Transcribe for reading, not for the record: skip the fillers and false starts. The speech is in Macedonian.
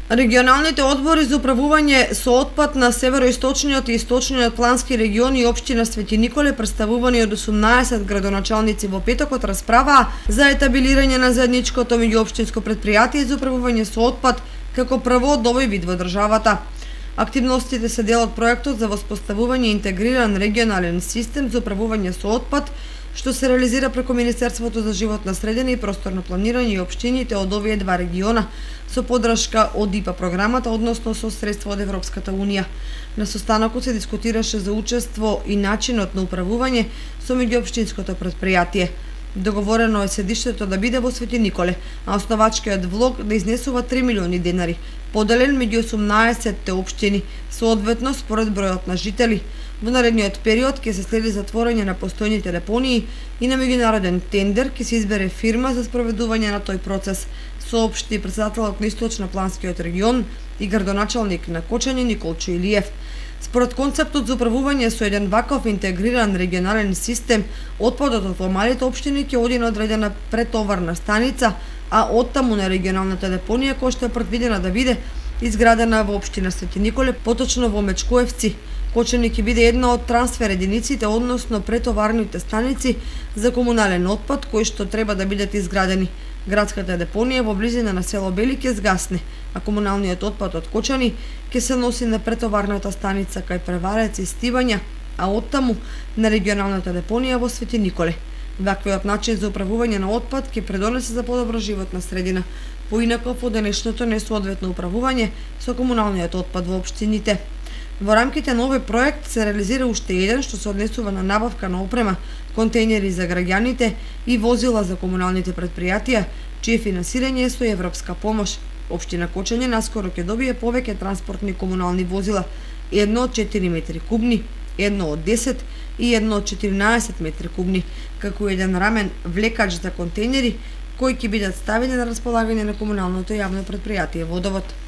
Регионалните одбори за управување со отпад на североисточниот и источниот плански региони и општина Свети Николе, представувани од 18 градоначалници во петокот, расправаа за етабилирање на заедничкото меѓуопштинско претпријатие за управување со отпад како прво од овој вид во државата. Активностите се дел од проектот за воспоставување интегриран регионален систем за управување со отпад, што се реализира преку Министерството за животна средина и просторно планирање и општините од овие два региона со поддршка од ИПА програмата, односно со средства од Европската унија. На состанокот се дискутираше за учество и начинот на управување со меѓуопштинското претпријатие. Договорено е седиштето да биде во Свети Николе, а основачкиот влог да изнесува 3 милиони денари, поделен меѓу 18 општини, соодветно според бројот на жители. Во наредниот период ќе се следи затворање на постојните депонии и на меѓународен тендер ќе се избере фирма за спроведување на тој процес, соопшти претседателот на Источно планскиот регион и градоначалник на Кочани Николчо Илиев. Според концептот за управување со еден ваков интегриран регионален систем, отпадот во малите општини ќе оди на одредена претоварна станица, а оттаму на регионалната депонија која што е предвидена да биде изградена во општина Свети Николе, поточно во Мечкоевци. Кочани ќе биде една од трансфер единиците, односно претоварните станици за комунален отпад кои што треба да бидат изградени. Градската депонија во близина на село Бели ќе згасне, а комуналниот отпад од Кочани ќе се носи на претоварната станица кај Преварец и Стивања, а оттаму на регионалната депонија во Свети Николе. Ваквиот начин за управување на отпад ќе предонесе за подобра животна средина, поинаков од денешното несоодветно управување со комуналниот отпад во општините. Во рамките на овој проект се реализира уште еден што се однесува на набавка на опрема, контејнери за граѓаните и возила за комуналните претпријатија, чие финансирање е со европска помош. Општина Кочање наскоро ќе добие повеќе транспортни комунални возила, едно од 4 метри кубни, едно од 10 и едно од 14 метри кубни, како еден рамен влекач за контејнери кои ќе бидат ставени на располагање на комуналното јавно претпријатие Водовод.